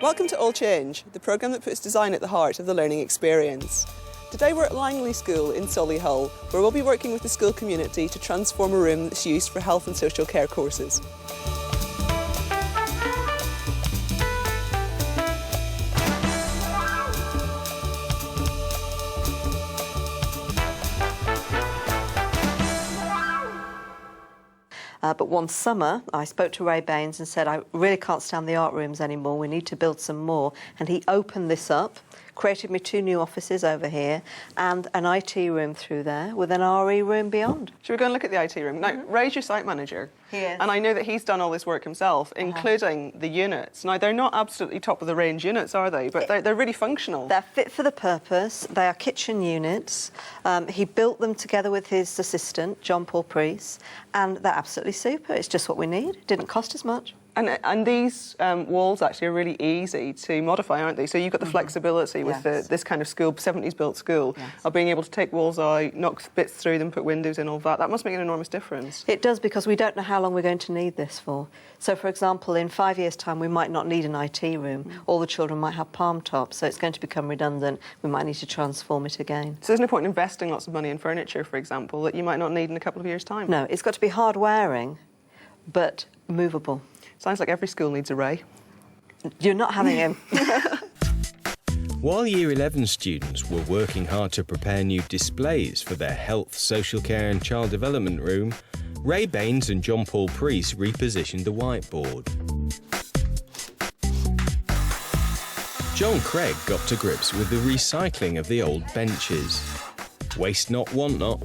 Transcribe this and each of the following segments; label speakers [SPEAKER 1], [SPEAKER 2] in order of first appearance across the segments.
[SPEAKER 1] Welcome to All Change, the programme that puts design at the heart of the learning experience. Today we're at Langley School in Solihull, where we'll be working with the school community to transform a room that's used for health and social care courses.
[SPEAKER 2] But one summer, I spoke to Ray Baines and said, I really can't stand the art rooms anymore, we need to build some more. And he opened this up, created me 2 new offices over here and an IT room through there with an RE room beyond.
[SPEAKER 1] Should we go and look at the IT room? Now, Ray's your site manager.
[SPEAKER 2] He is.
[SPEAKER 1] And I know that he's done all this work himself, including the units. Now, they're not absolutely top-of-the-range units, are they? But they're really functional.
[SPEAKER 2] They're fit for the purpose. They are kitchen units. He built them together with his assistant, John Paul Priest, and they're absolutely super. It's just what we need. It didn't cost as much.
[SPEAKER 1] And these walls actually are really easy to modify, aren't they? So you've got the flexibility with this kind of school, 70s built school, of being able to take walls out, knock bits through them, put windows in, all that. That must make an enormous difference.
[SPEAKER 2] It does, because we don't know how long we're going to need this for. So, for example, in 5 years' time, we might not need an IT room. All the children might have palm tops, so it's going to become redundant. We might need to transform it again.
[SPEAKER 1] So there's no point in investing lots of money in furniture, for example, that you might not need in a couple of years' time?
[SPEAKER 2] No, it's got to be hard-wearing, but movable.
[SPEAKER 1] Sounds like every school needs a Ray.
[SPEAKER 2] You're not having him.
[SPEAKER 3] While Year 11 students were working hard to prepare new displays for their health, social care and child development room, Ray Baines and John Paul Priest repositioned the whiteboard. John Craig got to grips with the recycling of the old benches. Waste not, want not.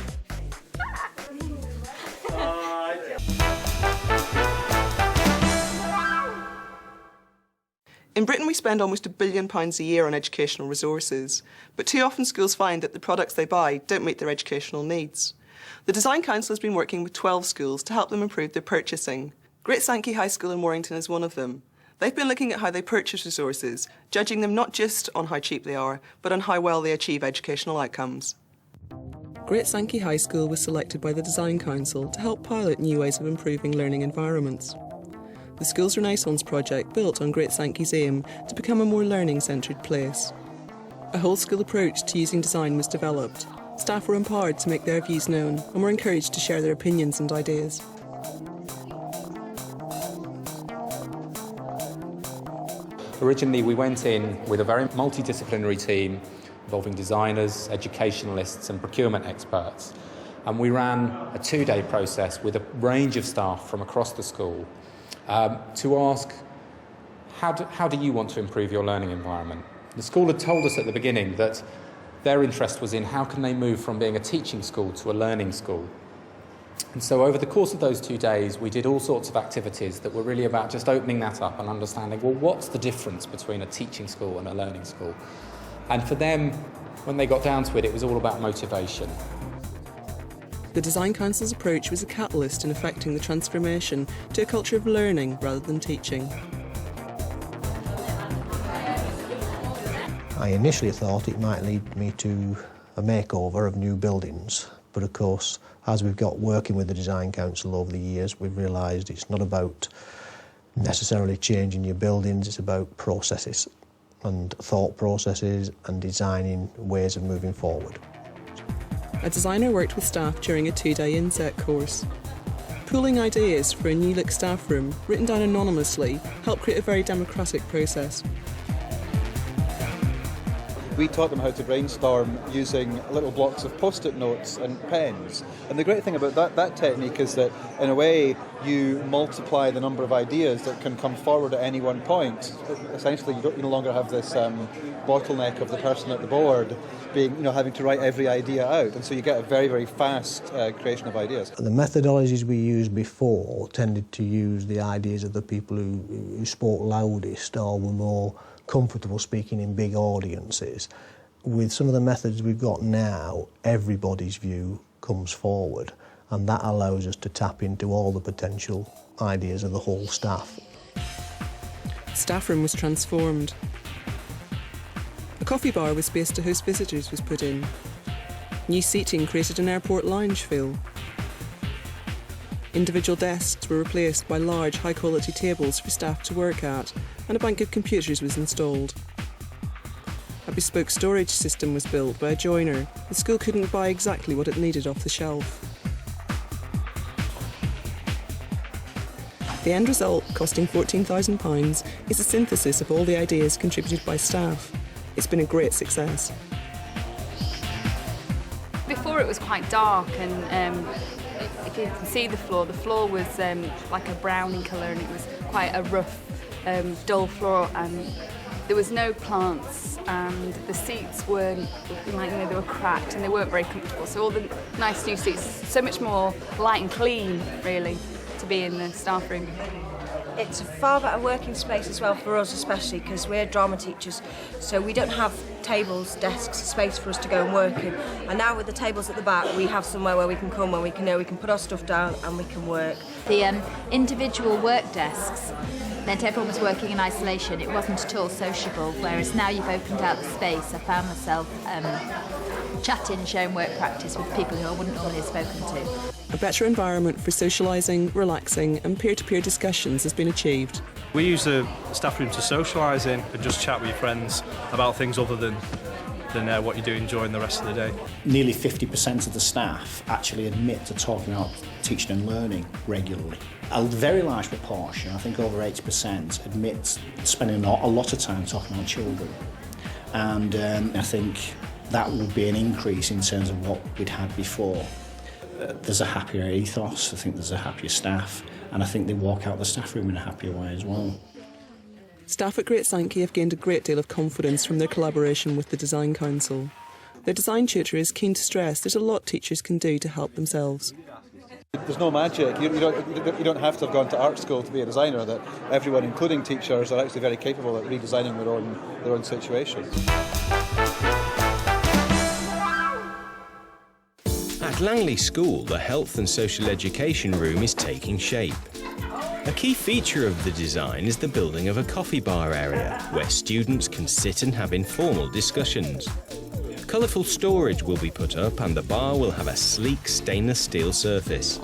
[SPEAKER 1] In Britain, we spend almost £1 billion a year on educational resources, but too often schools find that the products they buy don't meet their educational needs. The Design Council has been working with 12 schools to help them improve their purchasing. Great Sankey High School in Warrington is one of them. They've been looking at how they purchase resources, judging them not just on how cheap they are, but on how well they achieve educational outcomes. Great Sankey High School was selected by the Design Council to help pilot new ways of improving learning environments. The school's Renaissance project built on Great Sankey's aim to become a more learning-centred place. A whole-school approach to using design was developed. Staff were empowered to make their views known and were encouraged to share their opinions and ideas.
[SPEAKER 4] Originally, we went in with a very multidisciplinary team involving designers, educationalists and procurement experts. And we ran a 2-day process with a range of staff from across the school to ask, how do you want to improve your learning environment? The school had told us at the beginning that their interest was in how can they move from being a teaching school to a learning school. And so over the course of those 2 days, we did all sorts of activities that were really about just opening that up and understanding, well, what's the difference between a teaching school and a learning school? And for them, when they got down to it, it was all about motivation.
[SPEAKER 1] The Design Council's approach was a catalyst in effecting the transformation to a culture of learning rather than teaching.
[SPEAKER 5] I initially thought it might lead me to a makeover of new buildings, but of course, as we've got working with the Design Council over the years, we've realised it's not about necessarily changing your buildings, it's about processes and thought processes and designing ways of moving forward.
[SPEAKER 1] A designer worked with staff during a 2-day inset course. Pooling ideas for a new-look staff room, written down anonymously, helped create a very democratic process.
[SPEAKER 6] We taught them how to brainstorm using little blocks of post-it notes and pens. And the great thing about that technique is that, in a way, you multiply the number of ideas that can come forward at any one point. Essentially, you no longer have this bottleneck of the person at the board being, having to write every idea out. And so you get a very, very fast creation of ideas.
[SPEAKER 5] The methodologies we used before tended to use the ideas of the people who spoke loudest or were more comfortable speaking in big audiences. With some of the methods we've got now, everybody's view comes forward, and that allows us to tap into all the potential ideas of the whole staff.
[SPEAKER 1] The staff room was transformed. A coffee bar with space to host visitors was put in. New seating created an airport lounge feel. Individual desks were replaced by large, high-quality tables for staff to work at, and a bank of computers was installed. A bespoke storage system was built by a joiner. The school couldn't buy exactly what it needed off the shelf. The end result, costing £14,000, is a synthesis of all the ideas contributed by staff. It's been a great success.
[SPEAKER 7] Before it was quite dark, and if you can see the floor was like a browny colour, and it was quite a rough, dull floor, and there was no plants, and the seats weren't, like, you know, they were cracked and they weren't very comfortable. So all the nice new seats, so much more light and clean, really, to be in the staff room.
[SPEAKER 8] It's a far better working space as well for us, especially because we're drama teachers, so we don't have tables, desks, space for us to go and work in. And now with the tables at the back, we have somewhere where we can come, where we can know we can put our stuff down and we can work.
[SPEAKER 9] The individual work desks meant everyone was working in isolation. It wasn't at all sociable, whereas now you've opened out the space. I found myself chatting, sharing work practice with people who I wouldn't normally have spoken to.
[SPEAKER 1] A better environment for socialising, relaxing and peer-to-peer discussions has been achieved.
[SPEAKER 10] We use the staff room to socialise in and just chat with your friends about things other than what you're doing during the rest of the day.
[SPEAKER 11] Nearly 50% of the staff actually admit to talking about teaching and learning regularly. A very large proportion, I think over 80%, admit spending a lot of time talking about children. And I think that would be an increase in terms of what we'd had before. There's a happier ethos, I think there's a happier staff, and I think they walk out the staff room in a happier way as well.
[SPEAKER 1] Staff at Great Sankey have gained a great deal of confidence from their collaboration with the Design Council. Their design tutor is keen to stress there's a lot teachers can do to help themselves.
[SPEAKER 6] There's no magic. You don't have to have gone to art school to be a designer. That everyone, including teachers, are actually very capable at redesigning their own situation.
[SPEAKER 3] At Langley School, the Health and Social Education Room is taking shape. A key feature of the design is the building of a coffee bar area where students can sit and have informal discussions. Colourful storage will be put up and the bar will have a sleek stainless steel surface.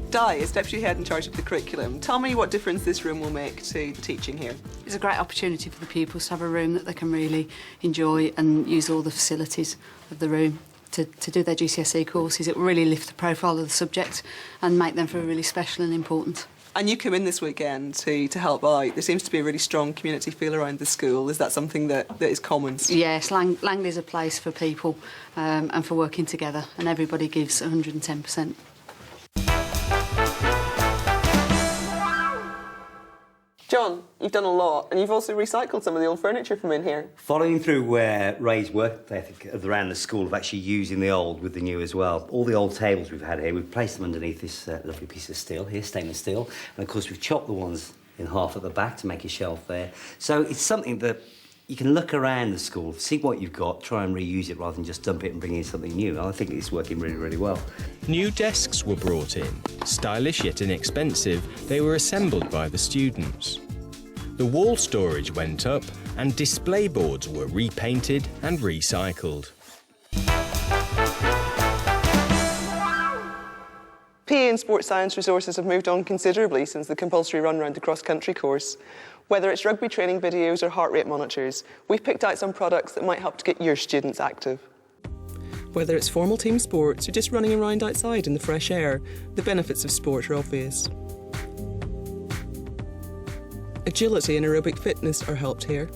[SPEAKER 1] Di is Deputy Head in charge of the curriculum. Tell me what difference this room will make to the teaching here.
[SPEAKER 12] It's a great opportunity for the pupils to have a room that they can really enjoy and use all the facilities of the room to do their GCSE courses. It will really lift the profile of the subject and make them feel really special and important.
[SPEAKER 1] And you come in this weekend to help out. There seems to be a really strong community feel around the school. Is that something that is common?
[SPEAKER 12] Yes, Langley's a place for people and for working together, and everybody gives 110%.
[SPEAKER 1] John, you've done a lot, and you've also recycled some of the old furniture from in here.
[SPEAKER 13] Following through where Ray's work ethic around the school of actually using the old with the new as well. All the old tables we've had here, we've placed them underneath this lovely piece of steel here, stainless steel. And of course we've chopped the ones in half at the back to make a shelf there. So it's something that you can look around the school, see what you've got, try and reuse it rather than just dump it and bring in something new. I think it's working really, really well.
[SPEAKER 3] New desks were brought in. Stylish yet inexpensive, they were assembled by the students. The wall storage went up and display boards were repainted and recycled.
[SPEAKER 1] PE and sports science resources have moved on considerably since the compulsory run round the cross-country course. Whether it's rugby training videos or heart rate monitors, we've picked out some products that might help to get your students active. Whether it's formal team sports or just running around outside in the fresh air, the benefits of sport are obvious. Agility and aerobic fitness are helped here.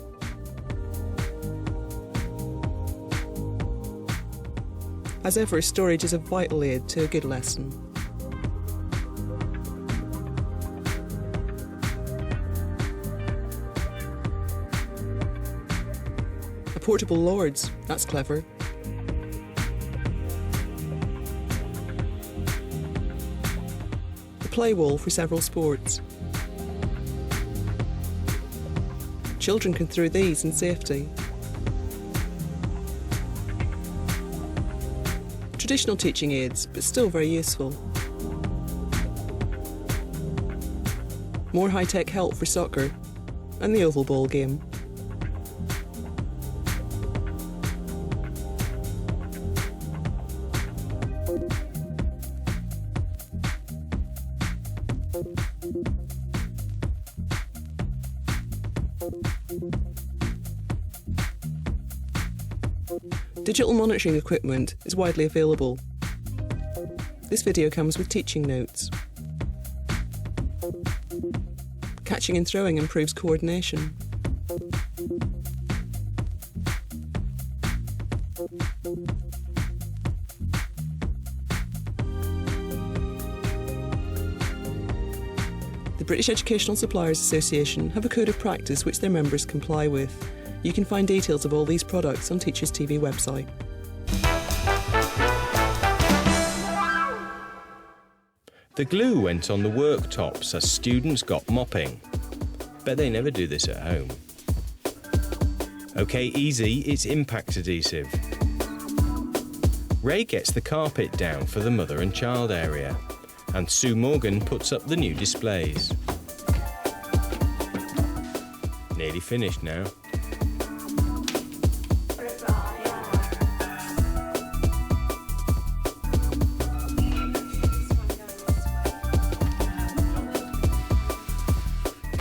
[SPEAKER 1] As ever, storage is a vital aid to a good lesson. A portable Lords, that's clever. A play wall for several sports. Children can throw these in safety. Traditional teaching aids, but still very useful. More high-tech help for soccer and the oval ball game. Digital monitoring equipment is widely available. This video comes with teaching notes. Catching and throwing improves coordination. The British Educational Suppliers Association have a code of practice which their members comply with. You can find details of all these products on Teachers TV website.
[SPEAKER 3] The glue went on the worktops as students got mopping. Bet they never do this at home. OK, easy, it's impact adhesive. Ray gets the carpet down for the mother and child area, and Sue Morgan puts up the new displays. Nearly finished now.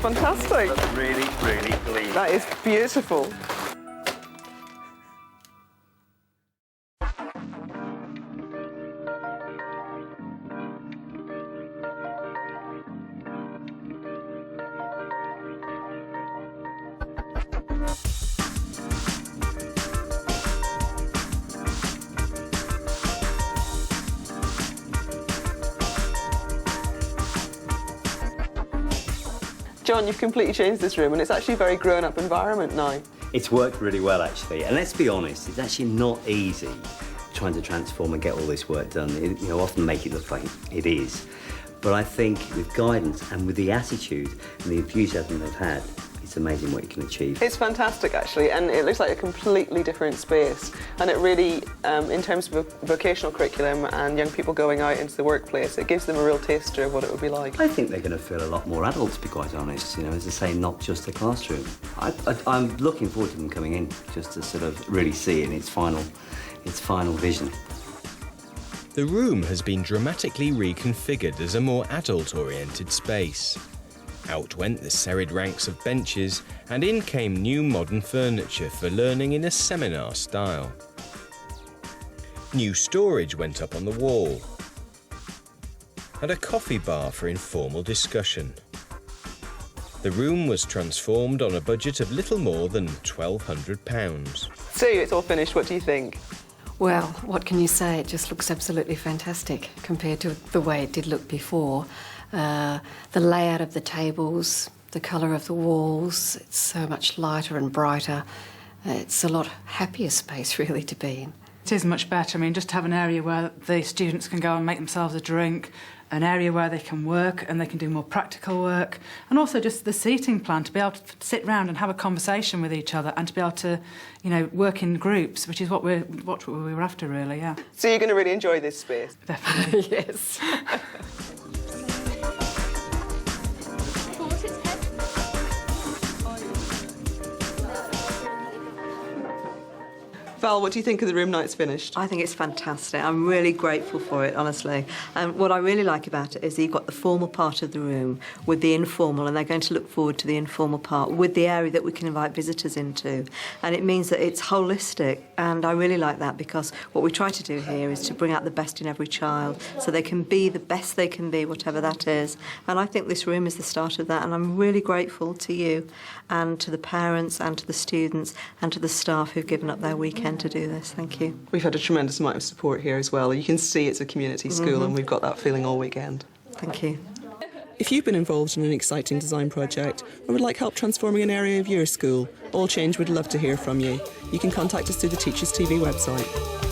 [SPEAKER 1] Fantastic.
[SPEAKER 13] That's really, really clean.
[SPEAKER 1] That is beautiful. John, you've completely changed this room and it's actually a very grown-up environment now.
[SPEAKER 13] It's worked really well, actually. And let's be honest, it's actually not easy trying to transform and get all this work done. Often make it look like it is. But I think with guidance and with the attitude and the enthusiasm they've had, it's amazing what you can achieve.
[SPEAKER 1] It's fantastic, actually, and it looks like a completely different space. And it really, in terms of vocational curriculum and young people going out into the workplace, it gives them a real taster of what it would be like.
[SPEAKER 13] I think they're going to feel a lot more adult, to be quite honest, as I say, not just a classroom. I'm looking forward to them coming in, just to sort of really see it in its final vision.
[SPEAKER 3] The room has been dramatically reconfigured as a more adult-oriented space. Out went the serried ranks of benches, and in came new modern furniture for learning in a seminar style. New storage went up on the wall, and a coffee bar for informal discussion. The room was transformed on a budget of little more than £1,200.
[SPEAKER 1] Sue, it's all finished. What do you think?
[SPEAKER 12] Well, what can you say? It just looks absolutely fantastic compared to the way it did look before. The layout of the tables, the colour of the walls, it's so much lighter and brighter. It's a lot happier space, really, to be in.
[SPEAKER 14] It is much better. I mean, just to have an area where the students can go and make themselves a drink, an area where they can work and they can do more practical work, and also just the seating plan, to be able to sit round and have a conversation with each other and to be able to, work in groups, which is what we were after, really, yeah.
[SPEAKER 1] So you're going to really enjoy this space?
[SPEAKER 14] Definitely.
[SPEAKER 12] Yes.
[SPEAKER 1] Val, what do you think of the room now it's finished?
[SPEAKER 2] I think it's fantastic. I'm really grateful for it, honestly. And what I really like about it is that you've got the formal part of the room with the informal, and they're going to look forward to the informal part with the area that we can invite visitors into. And it means that it's holistic, and I really like that, because what we try to do here is to bring out the best in every child so they can be the best they can be, whatever that is. And I think this room is the start of that, and I'm really grateful to you and to the parents and to the students and to the staff who've given up their weekend to do this. Thank you.
[SPEAKER 1] We've had a tremendous amount of support here as well. You can see it's a community school and we've got that feeling all weekend.
[SPEAKER 2] Thank you.
[SPEAKER 1] If you've been involved in an exciting design project or would like help transforming an area of your school, All Change would love to hear from you. You can contact us through the Teachers TV website.